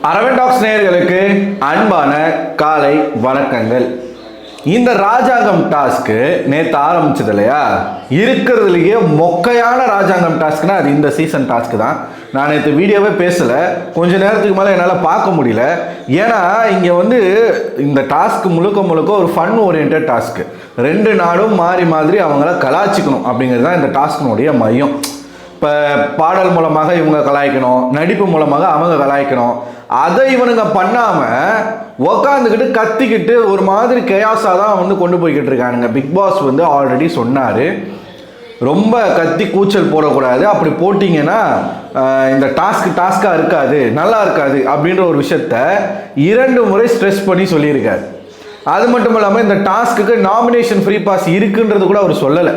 Aravind tax நேயர்களுக்கு அன்பான காலை வணக்கங்கள். இந்த ராஜாங்கம் டாஸ்க்கு நேற்று ஆரம்பிச்சது இல்லையா, இருக்கிறதுலையே மொக்கையான ராஜாங்கம் டாஸ்க்னா அது இந்த சீசன் டாஸ்க்கு தான். நான் நேற்று வீடியோவே பேசலை, கொஞ்ச நேரத்துக்கு மேலே என்னால் பார்க்க முடியல. ஏன்னா இங்கே இந்த டாஸ்க் முழுக்க ஒரு ஃபன் ஓரியன்ட் டாஸ்க்கு. ரெண்டு நாடும் மாறி மாதிரி அவங்கள கலாய்ச்சிக்கணும் அப்படிங்கிறது தான் இந்த டாஸ்கினுடைய மையம். இப்போ பாடல் மூலமாக இவங்க கலாய்க்கணும், நடிப்பு மூலமாக அவங்க கலாய்க்கணும். அதை இவனுங்க பண்ணாமல் உக்காந்துக்கிட்டு கத்திக்கிட்டு ஒரு மாதிரி கேயாஸாக தான் கொண்டு போய்கிட்டு இருக்கானுங்க. பிக் பாஸ் ஆல்ரெடி சொன்னார், ரொம்ப கத்தி கூச்சல் போடக்கூடாது, அப்படி போட்டிங்கன்னா இந்த டாஸ்க்காக இருக்காது, நல்லா இருக்காது அப்படின்ற ஒரு விஷயத்த 2 முறை ஸ்ட்ரெஸ் பண்ணி சொல்லியிருக்காரு. அது மட்டும் இல்லாமல் இந்த டாஸ்க்குக்கு நாமினேஷன் ஃப்ரீ பாஸ் இருக்குன்றது கூட அவர் சொல்லலை.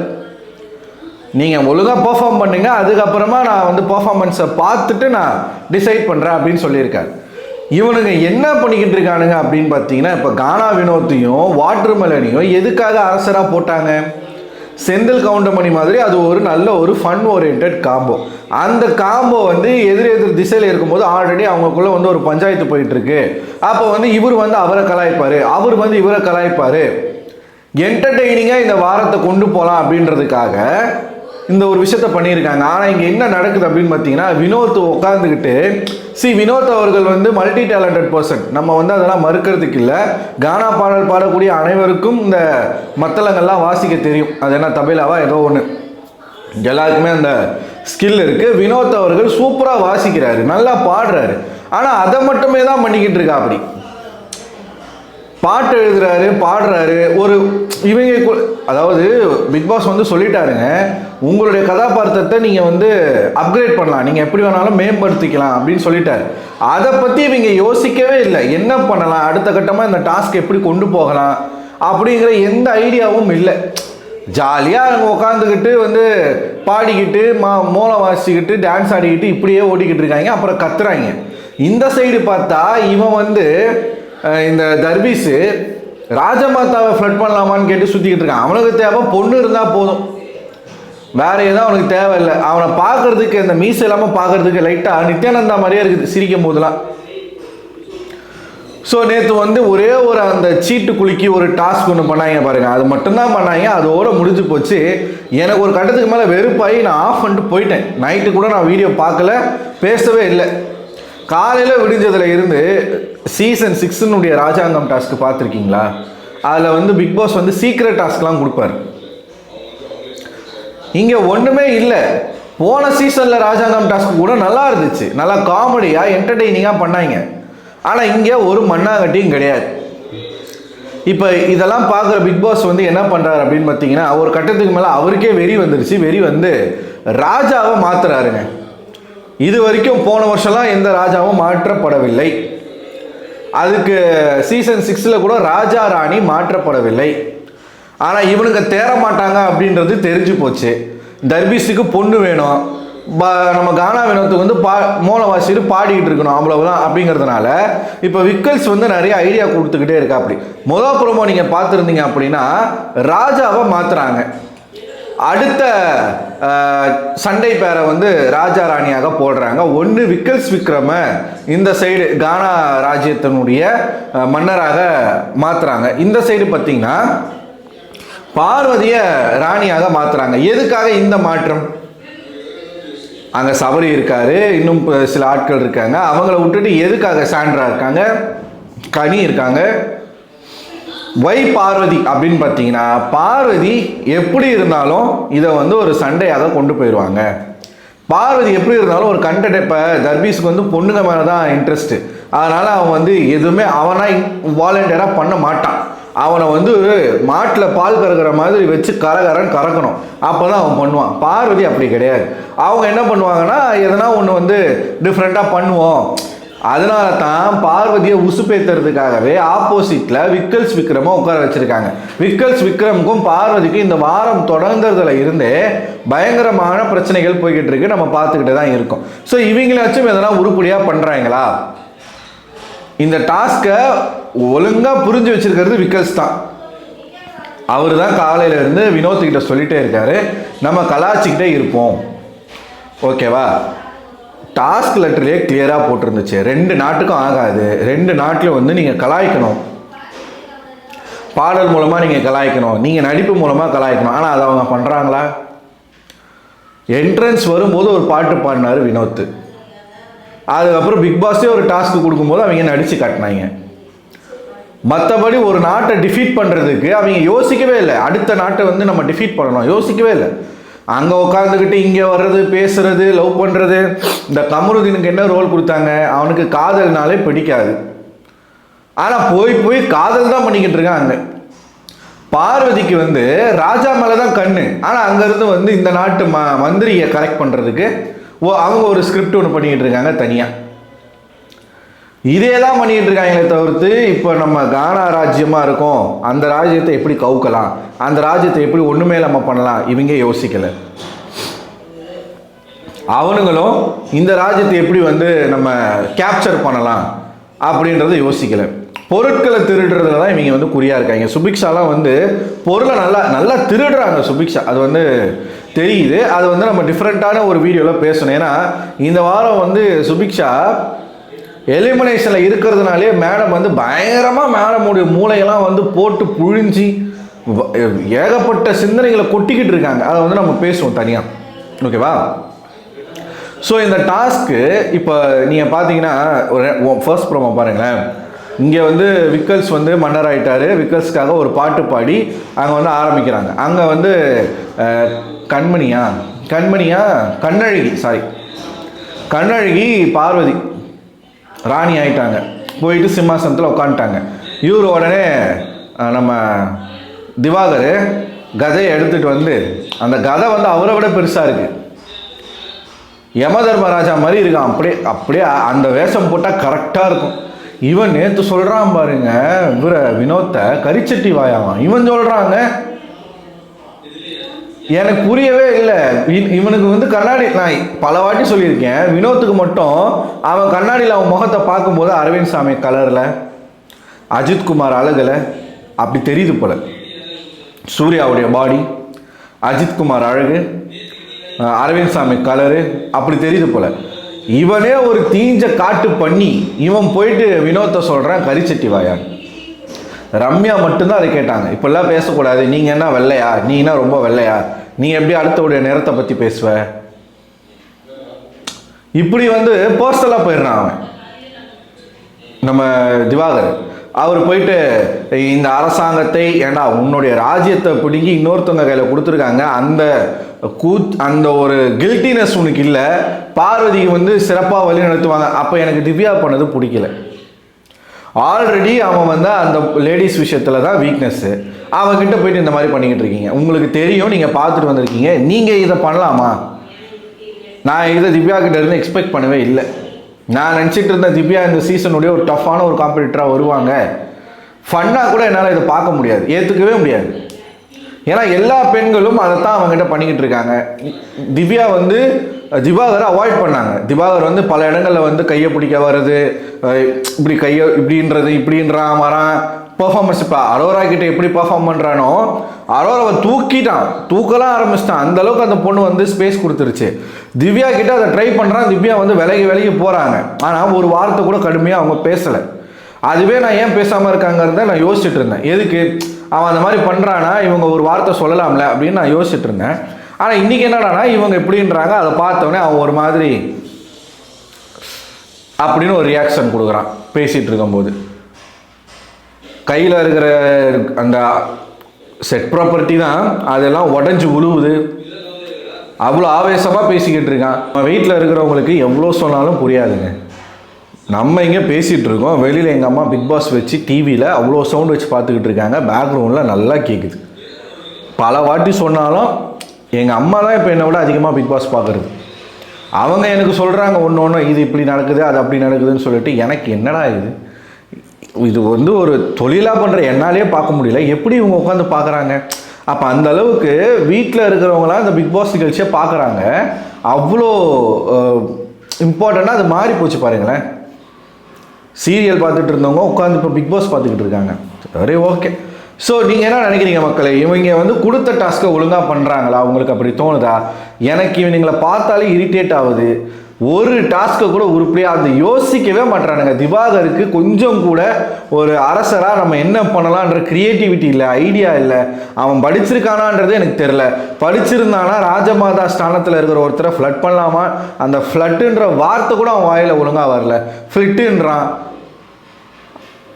நீங்கள் ஒழுங்காக பெர்ஃபார்ம் பண்ணுங்க, அதுக்கப்புறமா நான் பெர்ஃபார்மன்ஸை பார்த்துட்டு நான் டிசைட் பண்ணுறேன் அப்படின்னு சொல்லியிருக்காரு. இவனுங்க என்ன பண்ணிக்கிட்டு இருக்கானுங்க அப்படின்னு பார்த்தீங்கன்னா, இப்போ கானா வினோத்தையும் வாட்டர்மெலனையும் எதுக்காக அரசராக போட்டாங்க? செந்தில் கவுண்டமணி மாதிரி அது ஒரு நல்ல ஒரு ஃபன் ஓரியன்ட் காம்போ. அந்த காம்போ எதிர் திசையில் இருக்கும்போது ஆல்ரெடி அவங்களுக்குள்ள ஒரு பஞ்சாயத்து போயிட்டு இருக்கு. அப்போ இவர் அவரை கலாய்ப்பார், அவர் இவரை கலாய்ப்பார். என்டர்டெய்னிங்காக இந்த வாரத்தை கொண்டு போகலாம் அப்படின்றதுக்காக இந்த ஒரு விஷயத்த பண்ணியிருக்காங்க. ஆனால் இங்கே என்ன நடக்குது அப்படின்னு பார்த்தீங்கன்னா, வினோத் உட்காந்துக்கிட்டு வினோத் அவர்கள் மல்டி டேலண்டட் பர்சன், நம்ம அதெல்லாம் மறுக்கிறதுக்கு இல்லை. கானா பாடல் பாடக்கூடிய அனைவருக்கும் இந்த மத்தளங்கள்லாம் வாசிக்க தெரியும். அது என்ன தபேலாவா ஏதோ ஒன்று, எல்லாருக்குமே அந்த ஸ்கில் இருக்குது. வினோத் அவர்கள் சூப்பராக வாசிக்கிறாரு, நல்லா பாடுறாரு. ஆனால் அதை மட்டுமே தான் பண்ணிக்கிட்டு இருக்கா. அப்படி பாட்டு எழுதுறாரு, பாடுறாரு. ஒரு இவங்க அதாவது பிக் பாஸ் சொல்லிட்டாருங்க, உங்களுடைய கதாபாத்திரத்தை நீங்கள் அப்கிரேட் பண்ணலாம், நீங்கள் எப்படி வேணாலும் மேம்படுத்திக்கலாம் அப்படின்னு சொல்லிட்டாரு. அதை பற்றி இவங்க யோசிக்கவே இல்லை. என்ன பண்ணலாம், அடுத்த கட்டமாக இந்த டாஸ்க் எப்படி கொண்டு போகலாம் அப்படிங்கிற எந்த ஐடியாவும் இல்லை. ஜாலியாக அவங்க உட்காந்துக்கிட்டு பாடிக்கிட்டு மோளம் வாசிக்கிட்டு டான்ஸ் ஆடிக்கிட்டு இப்படியே ஓடிக்கிட்டு இருக்காங்க. அப்புறம் கத்துறாங்க. இந்த சைடு பார்த்தா இவன் இந்த தர்பீஸு ராஜமாதாவை ஃப்ளட் பண்ணலாமான்னு கேட்டு சுற்றிக்கிட்டு இருக்கான். அவனுக்கு தேவை பொண்ணு இருந்தால் போதும், வேற எதுவும் அவனுக்கு தேவையில்லை. அவனை பார்க்கறதுக்கு இந்த மீசை இல்லாமல் பார்க்கறதுக்கு லைட்டாக நித்யானந்தா மாதிரியே இருக்குது சிரிக்கும் போதெல்லாம். ஸோ நேற்று ஒரே ஒரு அந்த சீட்டு குலுக்கி ஒரு டாஸ்க் ஒன்று பண்ணாங்க பாருங்க, அது மட்டும்தான் பண்ணாங்க. அதோட முடிஞ்சு போச்சு. எனக்கு ஒரு கட்டத்துக்கு மேலே வெறுப்பாகி நான் ஆஃப் பண்ணிட்டு போயிட்டேன். நைட்டு கூட நான் வீடியோ பார்க்கல, பேசவே இல்லை. காலையில் விடிஞ்சதில் இருந்து சீசன் 6 ராஜாங்கம் டாஸ்க்கு பார்த்துருக்கீங்களா? அதில் பிக் பாஸ் சீக்ரெட் டாஸ்க்லாம் கொடுப்பாரு. இங்கே ஒன்றுமே இல்லை. போன சீசனில் ராஜாங்கம் டாஸ்க்கு கூட நல்லா இருந்துச்சு, நல்லா காமெடியாக என்டர்டெய்னிங்காக பண்ணாங்க. ஆனால் இங்கே ஒரு மண்ணாங்கட்டியும் கிடையாது. இப்போ இதெல்லாம் பார்க்குற பிக் பாஸ் என்ன பண்ணுறாரு அப்படின்னு பார்த்தீங்கன்னா, ஒரு கட்டத்துக்கு மேலே அவருக்கே வெறி வந்துருச்சு. வெறி ராஜாவை மாற்றுறாருங்க. இது வரைக்கும் போன வருஷம்லாம் எந்த ராஜாவும் மாற்றப்படவில்லை. அதுக்கு சீசன் 6 கூட ராஜா ராணி மாற்றப்படவில்லை. ஆனால் இவனுங்க தேர மாட்டாங்க அப்படின்றது தெரிஞ்சு போச்சு. தர்பீஸுக்கு பொண்ணு வேணும், நம்ம கானா வினோத்துக்கு மோளம் வாசிட்டு பாடிக்கிட்டு இருக்கணும், அவ்வளவுதான். அப்படிங்கிறதுனால இப்போ விக்கல்ஸ் நிறைய ஐடியா கொடுத்துக்கிட்டே இருக்கா. அப்படி முதல் ப்ரோமோ நீங்கள் பார்த்துருந்தீங்க அப்படின்னா ராஜாவை மாற்றுறாங்க. அடுத்த சண்டை பேரை ராஜா ராணியாக போடுறாங்க. ஒன்று விக்கல்ஸ் விக்ரம இந்த சைடு கானா ராஜ்யத்தினுடைய மன்னராக மாற்றுறாங்க. இந்த சைடு பார்த்தீங்கன்னா பார்வதியை ராணியாக மாற்றுறாங்க. எதுக்காக இந்த மாற்றம்? அங்கே சபரி இருக்காரு, இன்னும் சில ஆட்கள் இருக்காங்க. அவங்கள விட்டுட்டு எதுக்காக சாண்ட்ரா இருக்காங்க, கனி இருக்காங்க, வை பார்வதி அப்படின்னு பார்த்தீங்கன்னா, பார்வதி எப்படி இருந்தாலும் இதை ஒரு சண்டையாக கொண்டு போயிடுவாங்க. பார்வதி எப்படி இருந்தாலும் ஒரு கண்டென்ட், இப்போ தர்பீஸுக்கு பொண்ணுங்க மேலே தான் இன்ட்ரெஸ்ட்டு. அதனால் அவன் எதுவுமே அவனாக வாலண்டியராக பண்ண மாட்டான். அவனை மாட்டில் பால் கறக்கிற மாதிரி வச்சு கரகரன்னு கறக்கணும், அப்போ தான் அவன் பண்ணுவான். பார்வதி அப்படி கிடையாது. அவங்க என்ன பண்ணுவாங்கன்னா, எதனா ஒன்று டிஃப்ரெண்ட்டாக பண்ணுவோம். அதனால தான் பார்வதியை உசுப்பேத்துறதுக்காகவே ஆப்போசிட்ல விக்கல்ஸ் விக்ரம உட்கார வச்சிருக்காங்க. விக்கல்ஸ் விக்ரமுக்கும் பார்வதிக்கும் இந்த வாரம் தொடர்ந்ததுல இருந்தே பயங்கரமான பிரச்சனைகள் போய்கிட்டு இருக்கு, நம்ம பார்த்துக்கிட்டு தான் இருக்கோம். ஸோ இவங்களாச்சும் எதனா உருப்படியாக பண்ணுறாங்களா? இந்த டாஸ்கை ஒழுங்காக புரிஞ்சு வச்சிருக்கிறது விக்கல்ஸ் தான். அவர் தான் காலையிலேருந்து வினோத்கிட்ட சொல்லிட்டே இருக்காரு, நம்ம கலாச்சிக்கிட்டே இருப்போம், ஓகேவா? டாஸ்க் லெட்டர்லேயே கிளியராக போட்டிருந்துச்சு, 2 நாட்டுக்கும் ஆகாது, 2 நாட்டிலும் வந்து நீங்கள் கலாய்க்கணும், பாடல் மூலமாக நீங்கள் கலாய்க்கணும், நீங்கள் நடிப்பு மூலமாக கலாய்க்கணும். ஆனால் அதை அவங்க பண்ணுறாங்களா? என்ட்ரன்ஸ் வரும்போது ஒரு பாட்டு பாடினார் வினோத், அதுக்கப்புறம் பிக் பாஸே ஒரு டாஸ்க் கொடுக்கும்போது அவங்க நடித்து காட்டினாங்க. மற்றபடி ஒரு நாட்டை டிஃபீட் பண்ணுறதுக்கு அவங்க யோசிக்கவே இல்லை. அடுத்த நாட்டை வந்து நம்ம டிஃபீட் பண்ணணும், யோசிக்கவே இல்லை. அங்கே உட்காந்துக்கிட்டு இங்கே வர்றது, பேசுறது, லவ் பண்ணுறது. இந்த கமருதீனுக்கு என்ன ரோல் கொடுத்தாங்க? அவனுக்கு காதல்னாலே பிடிக்காது, ஆனால் போய் போய் காதல் தான் பண்ணிக்கிட்டு இருக்காங்க. பார்வதிக்கு வந்து ராஜா மேலே தான் கண்ணு, ஆனால் அங்கேருந்து வந்து இந்த நாட்டு மந்திரியை கரெக்ட் பண்ணுறதுக்கு அவங்க ஒரு ஸ்கிரிப்ட் ஒன்று பண்ணிக்கிட்டு இருக்காங்க தனியாக. இதே தான் பண்ணிக்கிட்டு இருக்காங்களே தவிர்த்து இப்போ நம்ம கானா ராஜ்யமாக இருக்கோம், அந்த ராஜ்யத்தை எப்படி கவுக்கலாம், அந்த ராஜ்யத்தை எப்படி ஒன்றுமே நம்ம பண்ணலாம், இவங்க யோசிக்கலை. அவனுங்களும் இந்த ராஜ்யத்தை எப்படி வந்து நம்ம கேப்சர் பண்ணலாம் அப்படின்றத யோசிக்கலை. பொருட்களை திருடுறதுல தான் இவங்க வந்து குறியாக இருக்காங்க. சுபிக்ஷாலாம் வந்து பொருளை நல்லா திருடுறாங்க சுபிக்ஷா, அது வந்து தெரியுது. அது வந்து நம்ம டிஃப்ரெண்ட்டான ஒரு வீடியோவில் பேசணும். ஏன்னா இந்த வாரம் வந்து சுபிக்ஷா எலிமினேஷனில் இருக்கிறதுனாலே மேடம் வந்து பயங்கரமாக மேடமுடைய மூளையெல்லாம் வந்து போட்டு புழிஞ்சி ஏகப்பட்ட சிந்தனைகளை கொட்டிக்கிட்டு இருக்காங்க. அதை வந்து நம்ம பேசுவோம் தனியாக, ஓகேவா? ஸோ இந்த டாஸ்க்கு இப்போ நீங்கள் பார்த்தீங்கன்னா ஒரு ஃபர்ஸ்ட் ப்ரோமோ பாருங்களேன். இங்கே வந்து விக்கல்ஸ் வந்து மன்னர் ஆகிட்டாரு, விக்கல்ஸ்க்காக ஒரு பாட்டு பாடி அங்கே வந்து ஆரம்பிக்கிறாங்க. அங்கே வந்து கண்ணழகி பார்வதி ராணி ஆகிட்டாங்க, போயிட்டு சிம்மாசனத்தில் உட்காந்துட்டாங்க. இவர் உடனே நம்ம திவாகர் கதையை எடுத்துகிட்டு வந்து, அந்த கதை வந்து அவரை விட பெருசாக இருக்குது, யமதர்மராஜா மாதிரி இருக்கான். அப்படியே அந்த வேஷம் போட்டால் கரெக்டாக இருக்கும். இவன் நேற்று சொல்கிறான் பாருங்க, வினோத்தை கரிச்சட்டி வாயாவான். இவன் சொல்கிறாங்க, எனக்கு புரியவே இல்லை. இவனுக்கு வந்து கண்ணாடி, நான் பல வாட்டி சொல்லியிருக்கேன், வினோத்துக்கு மட்டும் அவன் கண்ணாடியில் அவன் முகத்தை பார்க்கும்போது அரவிந்த் சாமி கலரில், அஜித்குமார் அழகில் அப்படி தெரியுது போல. சூர்யாவுடைய பாடி, அஜித்குமார் அழகு, அரவிந்த் சாமி கலரு அப்படி தெரியுது போல. இவனே ஒரு தீஞ்ச காட்டு பண்ணி இவன் போயிட்டு வினோத்தை சொல்கிறான் கரிச்சட்டி வாயான். ரம்யா மட்டும்தான் அதை கேட்டாங்க, இப்பெல்லாம் பேசக்கூடாது, நீங்கள் என்ன வெள்ளையா, நீ என்ன ரொம்ப வெள்ளையா, நீ எப்படி அடுத்தவுடைய நிறத்தை பற்றி பேசுவ, இப்படி வந்து பர்சனலாக போயிடுறான் அவன். நம்ம திவாகர் அவர் போயிட்டு இந்த அரசாங்கத்தை, ஏண்டா உன்னுடைய ராஜ்யத்தை பிடுங்கி இன்னொருத்தவங்க கையில் கொடுத்துருக்காங்க, அந்த ஒரு கில்ட்டினஸ் உனக்கு இல்லை, பார்வதிக்கு வந்து சிறப்பாக வழி நடத்துவாங்க. அப்போ எனக்கு திவ்யா பண்ணது பிடிக்கல. ஆல்ரெடி அவன் வந்து அந்த லேடிஸ் விஷயத்தில் தான் வீக்னஸ்ஸு, அவன்கிட்ட போயிட்டு இந்த மாதிரி பண்ணிக்கிட்டு இருக்கீங்க. உங்களுக்கு தெரியும், நீங்கள் பார்த்துட்டு வந்திருக்கீங்க, நீங்கள் இதை பண்ணலாமா? நான் இதை திவ்யா கிட்ட இருந்து எக்ஸ்பெக்ட் பண்ணவே இல்லை. நான் நினச்சிட்டு இருந்தேன் திவ்யா இந்த சீசனுடைய ஒரு டஃப்பான ஒரு காம்படிட்டராக வருவாங்க. ஃபன்னாக கூட என்னால் இதை பார்க்க முடியாது, ஏற்றுக்கவே முடியாது. ஏன்னா எல்லா பெண்களும் அதைத்தான் அவங்ககிட்ட பண்ணிக்கிட்டு இருக்காங்க. திவ்யா வந்து திவாகரை அவாய்ட் பண்ணாங்க. திவாகர் வந்து பல இடங்களில் வந்து கையை பிடிக்க வர்றது, இப்படி கையை இப்படின்றான் வரான். பெர்ஃபார்மன்ஸ் இப்போ அரோரா கிட்ட எப்படி பெர்ஃபார்ம் பண்ணுறானோ, அரோராவை தூக்கலாம் ஆரம்பிச்சிட்டான். அந்தளவுக்கு அந்த பொண்ணு வந்து ஸ்பேஸ் கொடுத்துருச்சு. திவ்யா கிட்ட அதை ட்ரை பண்ணுறான், திவ்யா வந்து விலகி போகிறாங்க. ஆனால் ஒரு வார்த்தை கூட கடுமையாக அவங்க பேசலை. அதுவே நான் ஏன் பேசாமல் இருக்காங்கிறத நான் யோசிச்சுட்டு இருந்தேன். எதுக்கு அவன் அந்த மாதிரி பண்ணுறானா, இவங்க ஒரு வார்த்தை சொல்லலாம்ல அப்படின்னு நான் யோசிச்சுட்டு இருந்தேன். ஆனால் இன்றைக்கி என்னடானா இவங்க எப்படின்றாங்க, அதை பார்த்தோன்னே அவன் ஒரு மாதிரி அப்படின்னு ஒரு ரியாக்ஷன் கொடுக்குறான். பேசிகிட்டு இருக்கும்போது கையில் இருக்கிற அந்த செட் ப்ராப்பர்ட்டி தான் அதெல்லாம் உடஞ்சி உழுவுது. அவ்வளோ ஆவேசமாக பேசிக்கிட்டு இருக்கான். வீட்டில் இருக்கிறவங்களுக்கு எவ்வளோ சொன்னாலும் புரியாதுங்க. நம்ம இங்கே பேசிகிட்டு இருக்கோம், வெளியில் எங்கள் அம்மா பிக் பாஸ் வச்சு டிவியில் அவ்வளோ சவுண்ட் வச்சு பார்த்துக்கிட்டு இருக்காங்க, பேக்ரவுண்டில் நல்லா கேட்குது. பல வாட்டி சொன்னாலும் எங்கள் அம்மா தான் இப்போ என்னை விட அதிகமாக பிக் பாஸ் பார்க்குறது. அவங்க எனக்கு சொல்கிறாங்க ஒன்று இது இப்படி நடக்குது, அது அப்படி நடக்குதுன்னு சொல்லிட்டு, எனக்கு என்னடா இது வந்து ஒரு தொழிலாக பண்ணுற என்னாலே பார்க்க முடியல, எப்படி இவங்க உட்காந்து பார்க்குறாங்க? அப்போ அந்த அளவுக்கு வீட்டில் இருக்கிறவங்களாம் இந்த பிக் பாஸ் நிகழ்ச்சியை பார்க்குறாங்க. அவ்வளோ இம்பார்ட்டண்ட்டாக அது மாறி போச்சு பாருங்களேன். சீரியல் பார்த்துட்டு இருந்தவங்க உட்காந்து இப்போ பிக் பாஸ் பார்த்துக்கிட்டு இருக்காங்க. சரி, ஓகே. ஸோ நீங்கள் என்ன நினைக்கிறீங்க மக்களே? இவங்க வந்து கொடுத்த டாஸ்க்கை ஒழுங்காக பண்ணுறாங்களா? உங்களுக்கு அப்படி தோணுதா? எனக்கு இவங்களை பார்த்தாலே இரிட்டேட் ஆகுது. ஒரு டாஸ்க்கை கூட உருப்படியாக அந்த யோசிக்கவே மாட்டானுங்க. திவாகருக்கு கொஞ்சம் கூட ஒரு அரசராக நம்ம என்ன பண்ணலான்ற கிரியேட்டிவிட்டி இல்லை, ஐடியா இல்லை. அவன் படிச்சிருக்கானான்றது எனக்கு தெரில. படிச்சிருந்தானா ராஜமாதா ஸ்தானத்தில் இருக்கிற ஒருத்தரை ஃப்ளட் பண்ணலாமா? அந்த ஃப்ளட்டுன்ற வார்த்தை கூட அவன் வாயில் ஒழுங்காக வரல, ஃப்ளிட்டுன்றான்.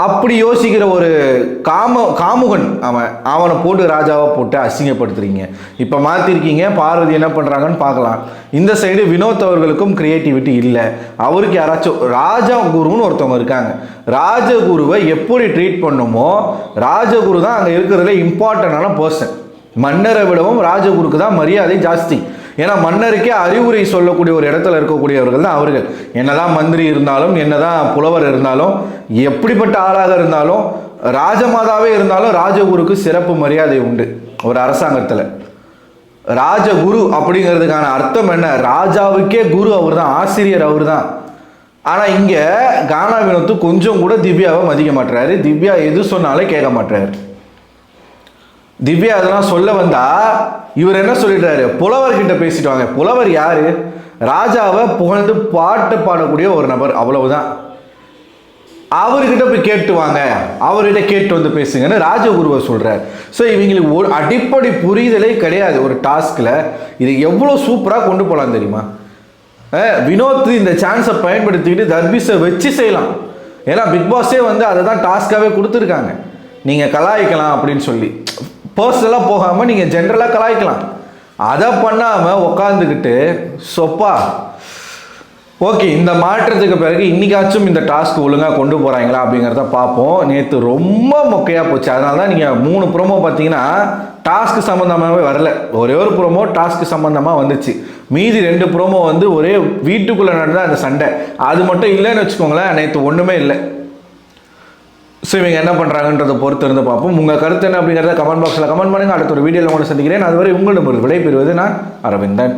அப்படி யோசிக்கிற ஒரு காமுகன் அவனை போட்டு ராஜாவை போட்டு அசிங்கப்படுத்துறீங்க. இப்போ மாற்றிருக்கீங்க. பார்வதி என்ன பண்ணுறாங்கன்னு பார்க்கலாம். இந்த சைடு வினோத் அவர்களுக்கும் கிரியேட்டிவிட்டி இல்லை. அவருக்கு யாராச்சும் ராஜகுருன்னு ஒருத்தவங்க இருக்காங்க. ராஜகுருவை எப்படி ட்ரீட் பண்ணுமோ, ராஜகுரு தான் அங்கே இருக்கிறதுல இம்பார்ட்டண்டான பர்சன். மன்னரை விடவும் ராஜகுருக்கு தான் மரியாதை ஜாஸ்தி. ஏன்னா மன்னருக்கே அறிவுரை சொல்லக்கூடிய ஒரு இடத்துல இருக்கக்கூடியவர்கள் தான் அவர்கள். என்னதான் மந்திரி இருந்தாலும், என்னதான் புலவர் இருந்தாலும், எப்படிப்பட்ட ஆளாக இருந்தாலும், ராஜமாதாவே இருந்தாலும் ராஜகுருக்கு சிறப்பு மரியாதை உண்டு ஒரு அரசாங்கத்தில். ராஜகுரு அப்படிங்கிறதுக்கான அர்த்தம் என்ன? ராஜாவுக்கே குரு அவர் தான், ஆசிரியர் அவர் தான். ஆனால் இங்கே கானா வினோத்து கொஞ்சம் கூட திவ்யாவை மதிக்க மாட்டுறாரு. திவ்யா எது சொன்னாலும் கேட்க மாட்டுறாரு. திவ்யா அதெல்லாம் சொல்ல வந்தா இவர் என்ன சொல்லிடுறாரு? புலவர்கிட்ட பேசிட்டு வாங்க. புலவர் யாரு? ராஜாவை புகழ்ந்து பாட்டு பாடக்கூடிய ஒரு நபர், அவ்வளவுதான். அவர்கிட்ட போய் கேட்டு வாங்க, அவர்கிட்ட கேட்டு வந்து பேசுங்கன்னு ராஜகுருவை சொல்றாரு. ஸோ இவங்களுக்கு ஒரு அடிப்படை புரிதலே கிடையாது ஒரு டாஸ்கில். இது எவ்வளோ சூப்பராக கொண்டு போகலாம் தெரியுமா? வினோத் இந்த சான்ஸை பயன்படுத்திக்கிட்டு தர்பீஸை வச்சு செய்யலாம். ஏன்னா பிக் பாஸே வந்து அதை தான் டாஸ்காகவே கொடுத்துருக்காங்க. நீங்கள் கலாய்க்கலாம் அப்படின்னு சொல்லி பர்சனலாக போகாமல் நீங்கள் ஜென்ரலாக கலாய்க்கலாம். அதை பண்ணாமல் உக்காந்துக்கிட்டு சொப்பா. ஓகே, இந்த மாற்றத்துக்கு பிறகு இன்றைக்காச்சும் இந்த டாஸ்க் ஒழுங்காக கொண்டு போகிறாங்களா அப்படிங்கிறத பார்ப்போம். நேற்று ரொம்ப மொக்கையாக போச்சு. அதனால தான் நீங்கள் 3 ப்ரோமோ பார்த்தீங்கன்னா டாஸ்க் சம்மந்தமாகவே வரல. ஒரே ஒரு ப்ரோமோ டாஸ்க் சம்மந்தமாக வந்துச்சு. மீதி 2 ப்ரோமோ வந்து ஒரே வீட்டுக்குள்ளே நடந்த அந்த சண்டை, அது மட்டும் இல்லைன்னு வச்சுக்கோங்களேன். நேற்று ஒன்றுமே இல்லை. ஸோ இவங்க என்ன பண்ணுறாங்கன்றதை பொறுத்து இருந்து பார்ப்போம். உங்கள் கருத்து என்ன அப்படிங்கிறத கமெண்ட் பாக்ஸில் கமெண்ட் பண்ணுங்கள். அடுத்த ஒரு வீடியோவில் உங்களை சந்திக்கிறேன். அதுவரை உங்களிடம் ஒரு விடை பெறுவது நான் அரவிந்தன்.